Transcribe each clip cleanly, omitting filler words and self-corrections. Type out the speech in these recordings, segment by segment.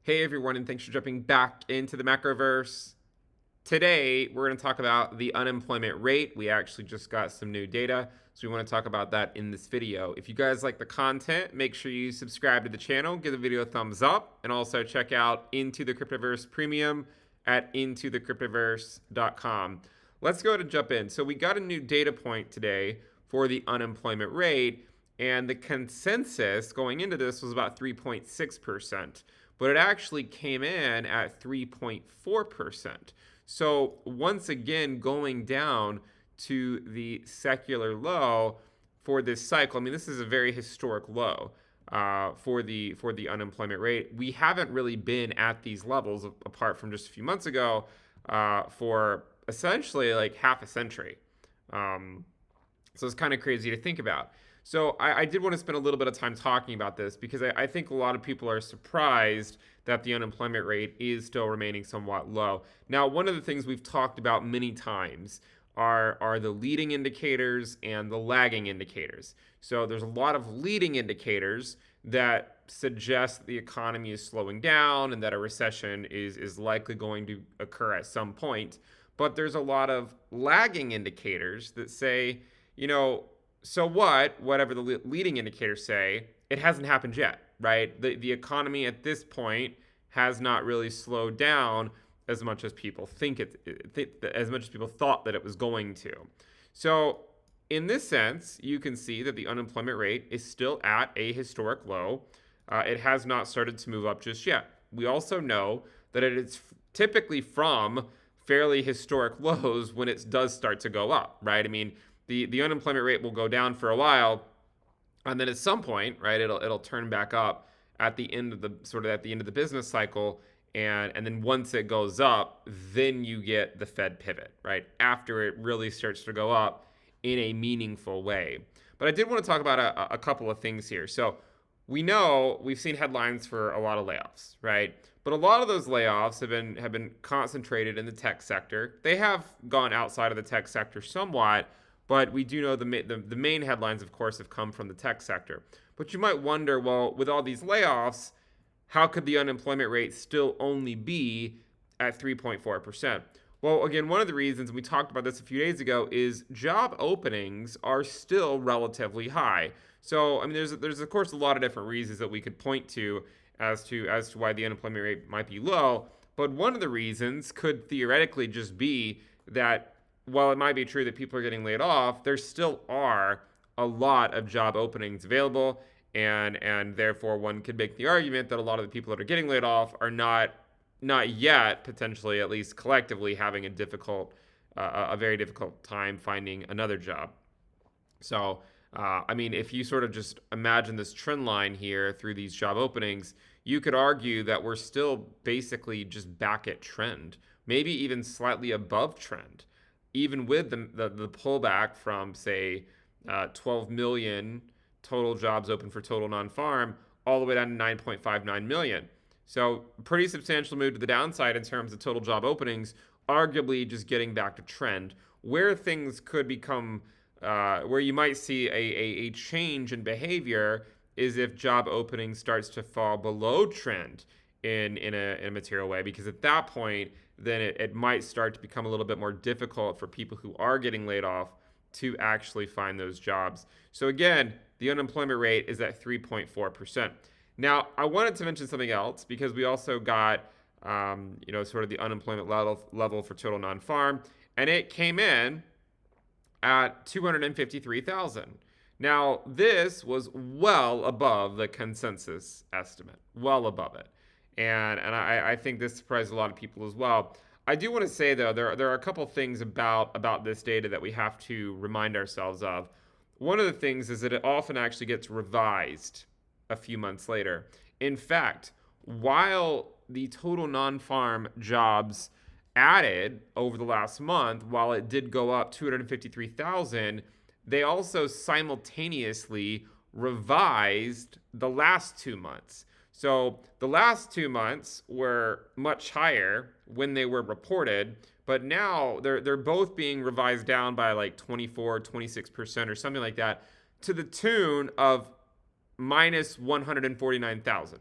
Hey everyone, and thanks for jumping back into the macroverse. Today, we're going to talk about the unemployment rate. We actually just got some new data, so we want to talk about that in this video. If you guys like the content, make sure you subscribe to the channel, give the video a thumbs up, and also check out Into the Cryptoverse Premium at intothecryptoverse.com. Let's go ahead and jump in. So we got a new data point today for the unemployment rate, and the consensus going into this was about 3.6%, but it actually came in at 3.4%. So once again, going down to the secular low for this cycle. I mean, this is a very historic low for the unemployment rate. We haven't really been at these levels apart from just a few months ago for essentially like half a century. So it's kind of crazy to think about. So I did want to spend a little bit of time talking about this because I think a lot of people are surprised that the unemployment rate is still remaining somewhat low. Now, one of the things we've talked about many times are the leading indicators and the lagging indicators. So there's a lot of leading indicators that suggest the economy is slowing down and that a recession is likely going to occur at some point. But there's a lot of lagging indicators that say, so what, whatever the leading indicators say, it hasn't happened yet, right? The economy at this point has not really slowed down as much as people as much as people thought that it was going to. So in this sense, you can see that the unemployment rate is still at a historic low. It has not started to move up just yet. We also know that it is typically from fairly historic lows when it does start to go up, right? I mean, the unemployment rate will go down for a while, and then at some point, right, it'll turn back up at the end of the business cycle, and then once it goes up, then you get the Fed pivot, right, after it really starts to go up in a meaningful way. But I did want to talk about a couple of things here. So we know we've seen headlines for a lot of layoffs, right? But a lot of those layoffs have been concentrated in the tech sector. They have gone outside of the tech sector somewhat, but we do know the main headlines, of course, have come from the tech sector. But you might wonder, well, with all these layoffs, how could the unemployment rate still only be at 3.4%? Well, again, one of the reasons, and we talked about this a few days ago, is job openings are still relatively high. So, I mean, there's of course a lot of different reasons that we could point to as to why the unemployment rate might be low. But one of the reasons could theoretically just be that while it might be true that people are getting laid off, there still are a lot of job openings available, and therefore one could make the argument that a lot of the people that are getting laid off are not yet, potentially at least collectively, having a very difficult time finding another job. So, I mean, if you sort of just imagine this trend line here through these job openings, you could argue that we're still basically just back at trend, maybe even slightly above trend, even with the pullback from, say, 12 million total jobs open for total non-farm all the way down to 9.59 million. So pretty substantial move to the downside in terms of total job openings, arguably just getting back to trend. Where things could become, where you might see a change in behavior is if job openings starts to fall below trend in a material way, because at that point, then it might start to become a little bit more difficult for people who are getting laid off to actually find those jobs. So again, the unemployment rate is at 3.4%. Now, I wanted to mention something else because we also got, sort of the unemployment level for total non-farm, and it came in at 253,000. Now, this was well above the consensus estimate, well above it. And I think this surprised a lot of people as well. I do want to say, though, there are a couple things about this data that we have to remind ourselves of. One of the things is that it often actually gets revised a few months later. In fact, while the total non-farm jobs added over the last month, while it did go up 253,000, they also simultaneously revised the last 2 months. So the last 2 months were much higher when they were reported, but now they're both being revised down by like 24, 26% or something like that, to the tune of minus 149,000.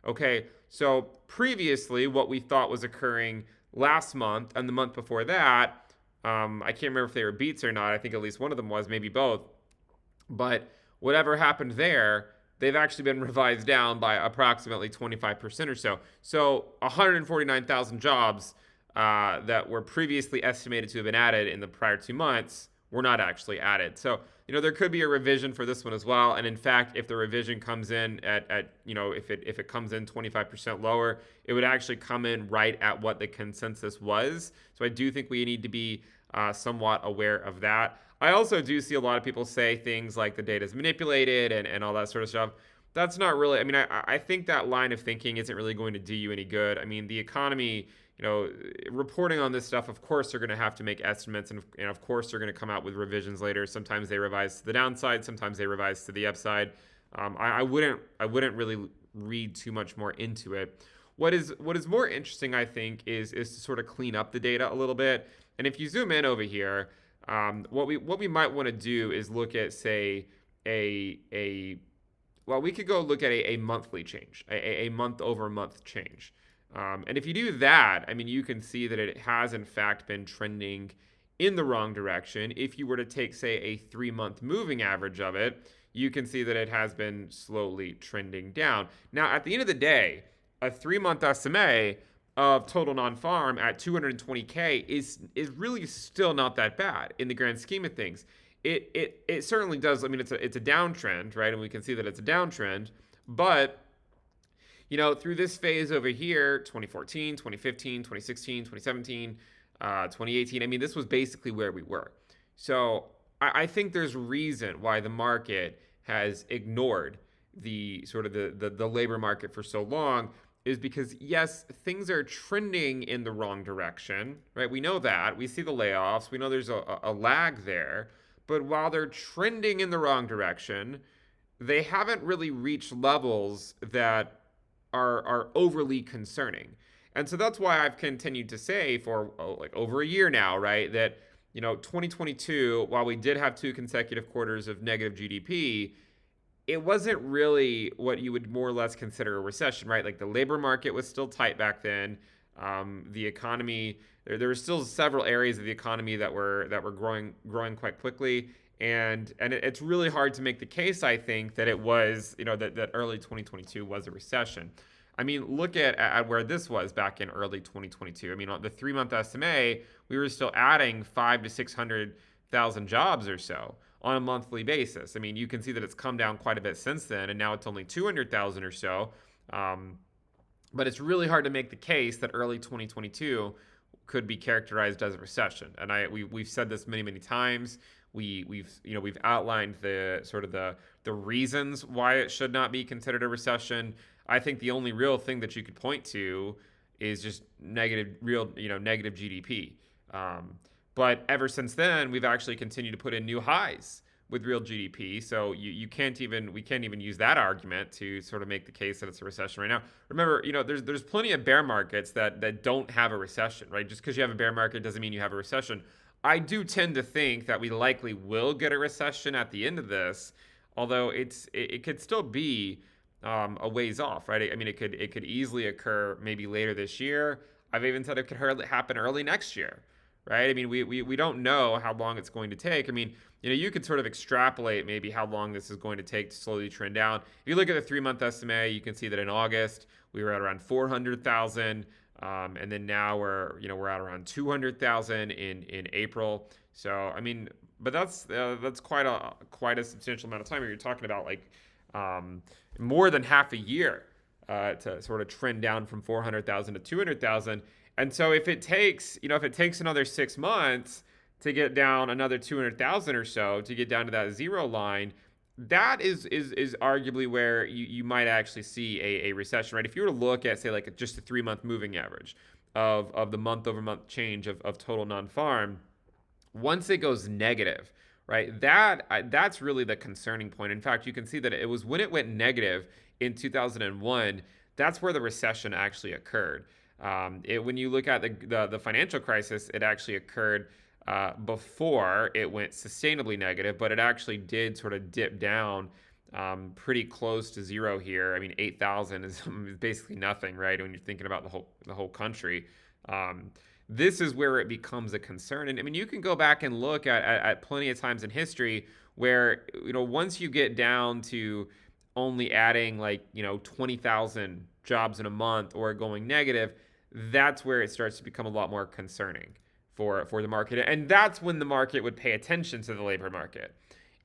Okay, so previously, what we thought was occurring last month and the month before that, I can't remember if they were beats or not. I think at least one of them was, maybe both. But whatever happened there, they've actually been revised down by approximately 25% or so. So 149,000 jobs that were previously estimated to have been added in the prior 2 months were not actually added. So, there could be a revision for this one as well. And in fact, if the revision comes in at if it comes in 25% lower, it would actually come in right at what the consensus was. So I do think we need to be somewhat aware of that. I also do see a lot of people say things like the data is manipulated and all that sort of stuff. That's not really, I think that line of thinking isn't really going to do you any good. I mean, the economy, reporting on this stuff, of course, they're going to have to make estimates, and of course, they're going to come out with revisions later. Sometimes they revise to the downside, sometimes they revise to the upside. I wouldn't really read too much more into it. What is more interesting, I think, is to sort of clean up the data a little bit. And if you zoom in over here, what we might want to do is look at, say, we could go look at a monthly change, a month over month change. And if you do that, you can see that it has in fact been trending in the wrong direction. If you were to take, say, a 3-month moving average of it, you can see that it has been slowly trending down. Now, at the end of the day, a 3-month SMA of total non-farm at 220K is really still not that bad in the grand scheme of things. It certainly does. It's a downtrend, right? And we can see that it's a downtrend, but through this phase over here, 2014, 2015, 2016, 2017, 2018, this was basically where we were. So I think there's reason why the market has ignored the sort of the labor market for so long, is because, yes, things are trending in the wrong direction, right? We know that. We see the layoffs. We know there's a lag there. But while they're trending in the wrong direction, they haven't really reached levels that are overly concerning. And so that's why I've continued to say for like over a year now, right, that 2022, while we did have 2 consecutive quarters of negative GDP, it wasn't really what you would more or less consider a recession, right? Like the labor market was still tight back then. The economy, there were still several areas of the economy that were growing quite quickly, and it's really hard to make the case, I think, that it was that early 2022 was a recession. Look at where this was back in early 2022. On the 3-month SMA, we were still adding 500,000 to 600,000 jobs or so on a monthly basis. You can see that it's come down quite a bit since then, and now it's only 200,000 or so. But it's really hard to make the case that early 2022 could be characterized as a recession. And we've said this many times. We've outlined the reasons why it should not be considered a recession. I think the only real thing that you could point to is just negative GDP. But ever since then, we've actually continued to put in new highs with real GDP. So we can't even use that argument to sort of make the case that it's a recession right now. Remember, there's plenty of bear markets that don't have a recession, right? Just because you have a bear market doesn't mean you have a recession. I do tend to think that we likely will get a recession at the end of this, although it could still be a ways off, right? It could easily occur maybe later this year. I've even said it could happen early next year, right? We don't know how long it's going to take. You could sort of extrapolate maybe how long this is going to take to slowly trend down. If you look at the 3-month SMA, you can see that in August we were at around 400,000, and then now we're at around 200,000 in April. So but that's quite a substantial amount of time. You're talking about like more than half a year to sort of trend down from 400,000 to 200,000. And so if it takes another 6 months to get down another 200,000 or so, to get down to that zero line, that is arguably where you might actually see a recession, right? If you were to look at, say, like just a 3-month moving average of the month over month change of total non-farm, once it goes negative, right, that's really the concerning point. In fact, you can see that it was when it went negative in 2001, that's where the recession actually occurred. When you look at the financial crisis, it actually occurred before it went sustainably negative, but it actually did sort of dip down pretty close to zero here. I mean, 8,000 is basically nothing, right? When you're thinking about the whole country. Um, this is where it becomes a concern. And I mean, you can go back and look at plenty of times in history where, once you get down to only adding like, 20,000 jobs in a month or going negative, that's where it starts to become a lot more concerning for the market. And that's when the market would pay attention to the labor market.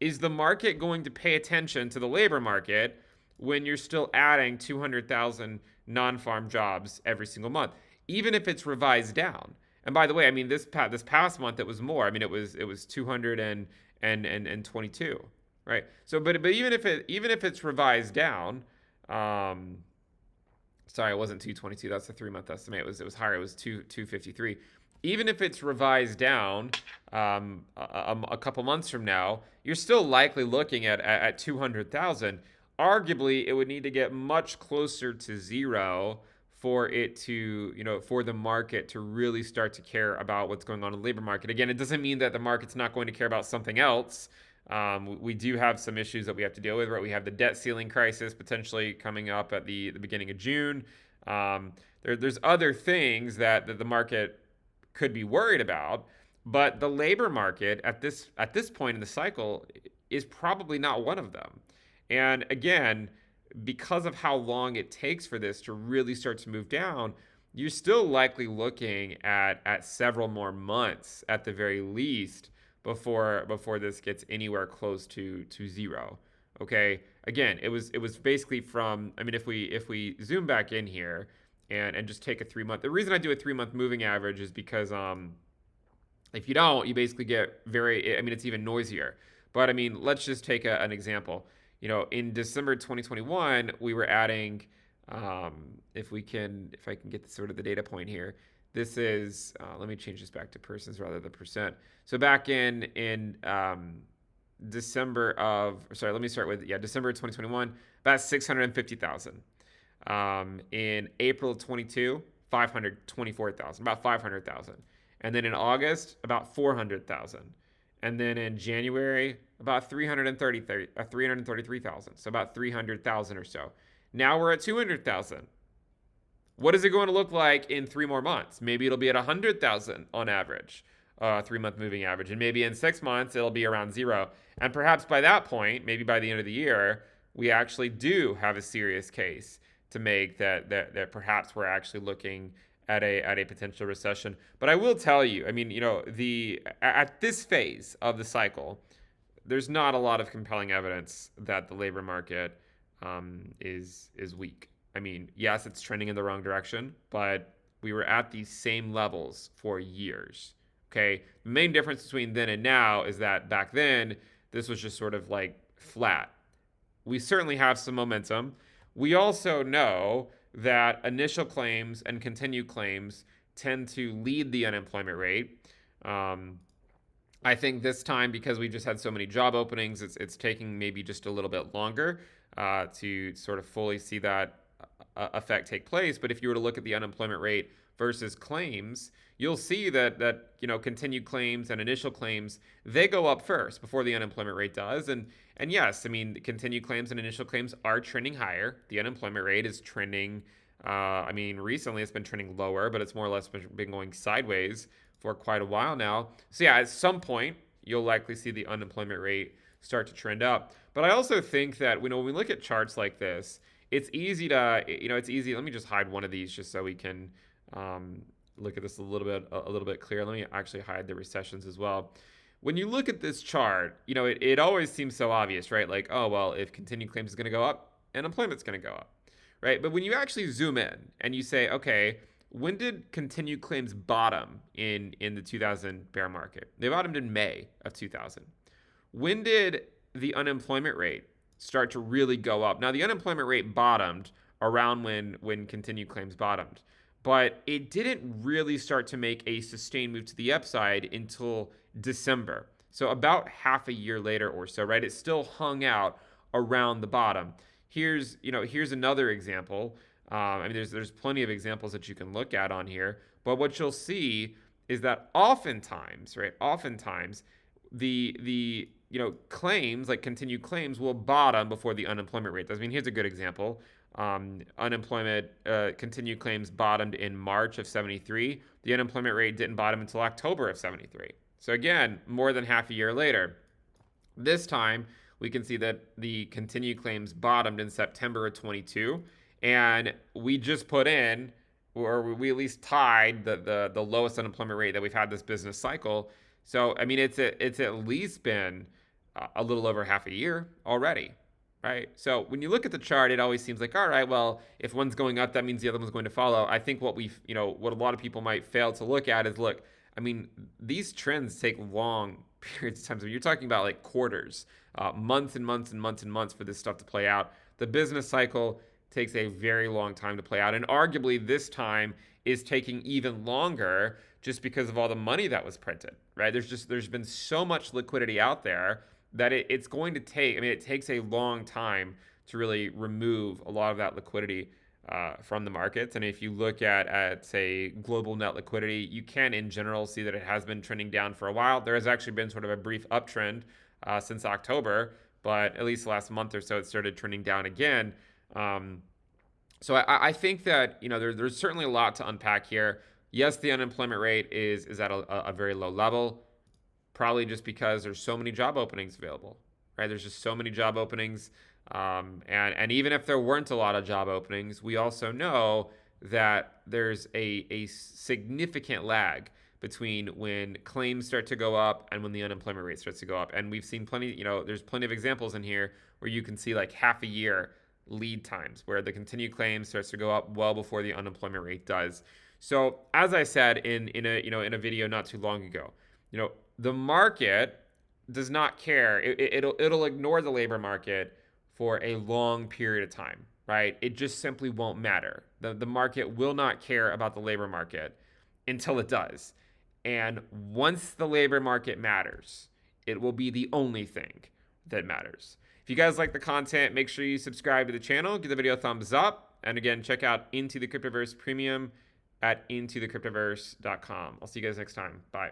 Is the market going to pay attention to the labor market when you're still adding 200,000 non-farm jobs every single month, even if it's revised down? And by the way, I mean this past month it was more. I mean it was 222, right? So, but even if it's revised down, sorry, it wasn't 222. That's the 3 month estimate. It was higher. It was 253. Even if it's revised down a couple months from now, you're still likely looking at 200,000. Arguably, it would need to get much closer to zero for it to, for the market to really start to care about what's going on in the labor market. Again, it doesn't mean that the market's not going to care about something else. We do have some issues that we have to deal with, right? We have the debt ceiling crisis potentially coming up at the beginning of June. There's other things that the market could be worried about, but the labor market at this point in the cycle is probably not one of them. And again, because of how long it takes for this to really start to move down, you're still likely looking at several more months at the very least before this gets anywhere close to zero. Okay. Again, it was basically from, I mean, if we zoom back in here and just take a 3 month. The reason I do a 3 month moving average is because if you don't, you basically get very, I mean, it's even noisier. But I mean, let's just take an example. In December 2021, we were adding, if I can get sort of the data point here. This is, let me change this back to persons rather than percent. So back in December of, sorry, let me start with, December 2021, about 650,000. In April 22, 524,000, about 500,000. And then in August, about 400,000. And then in January, about 333,000. So about 300,000 or so. Now we're at 200,000. What is it going to look like in 3 more months? Maybe it'll be at 100,000 on average, 3 month moving average. And maybe in 6 months, it'll be around zero. And perhaps by that point, maybe by the end of the year, we actually do have a serious case to make that perhaps we're actually looking at a potential recession. But I will tell you, I mean, at this phase of the cycle, there's not a lot of compelling evidence that the labor market is weak. I mean, yes, it's trending in the wrong direction, but we were at these same levels for years. Okay. The main difference between then and now is that back then, this was just sort of like flat. We certainly have some momentum. We also know that initial claims and continued claims tend to lead the unemployment rate. I think this time, because we just had so many job openings, it's taking maybe just a little bit longer to sort of fully see that effect take place. But if you were to look at the unemployment rate versus claims, you'll see that continued claims and initial claims, they go up first before the unemployment rate does. And yes, I mean, continued claims and initial claims are trending higher. The unemployment rate is trending, I mean, recently it's been trending lower, but it's more or less been going sideways for quite a while now. So yeah, at some point, you'll likely see the unemployment rate start to trend up. But I also think that when we look at charts like this, it's easy to, it's easy. Let me just hide one of these just so we can look at this a little bit clearer. Let me actually hide the recessions as well. When you look at this chart, it always seems so obvious, right? Like, oh, well, if continued claims is going to go up, unemployment's going to go up, right? But when you actually zoom in and you say, okay, when did continued claims bottom in the 2000 bear market? They bottomed in May of 2000. When did the unemployment rate start to really go up? Now, the unemployment rate bottomed around when continued claims bottomed, but it didn't really start to make a sustained move to the upside until December. So about half a year later or so, right? It still hung out around the bottom. Here's another example. I mean, there's plenty of examples that you can look at on here, but what you'll see is that oftentimes, right? Oftentimes, the claims, like continued claims, will bottom before the unemployment rate does. I mean, here's a good example. Unemployment continued claims bottomed in March of 73. The unemployment rate didn't bottom until October of 73. So again, more than half a year later. This time, we can see that the continued claims bottomed in September of 22, and we just put in, or we at least tied the lowest unemployment rate that we've had this business cycle. So I mean, it's at least been a little over half a year already, right? So when you look at the chart, it always seems like, all right, well, if one's going up, that means the other one's going to follow. I think what what a lot of people might fail to look at is, look, I mean, these trends take long periods of time. So you're talking about like quarters, months and months and months and months for this stuff to play out. The business cycle takes a very long time to play out, and arguably this time is taking even longer just because of all the money that was printed, right? There's been so much liquidity out there that it's going to take. I mean, it takes a long time to really remove a lot of that liquidity from the markets. And if you look at say global net liquidity, you can in general see that it has been trending down for a while. There has actually been sort of a brief uptrend since October, but at least the last month or so it started trending down again. So I think that there's certainly a lot to unpack here. Yes, the unemployment rate is at a very low level, probably just because there's so many job openings available, right? There's just so many job openings. And even if there weren't a lot of job openings, we also know that there's a significant lag between when claims start to go up and when the unemployment rate starts to go up. And we've seen plenty, there's plenty of examples in here where you can see like half a year lead times where the continued claim starts to go up well before the unemployment rate does. So as I said in a video not too long ago, the market does not care. It'll ignore the labor market for a long period of time, right? It just simply won't matter. The market will not care about the labor market until it does. And once the labor market matters, it will be the only thing that matters. If you guys like the content, make sure you subscribe to the channel, give the video a thumbs up, and again, check out Into the Cryptoverse Premium at intothecryptoverse.com. I'll see you guys next time. Bye.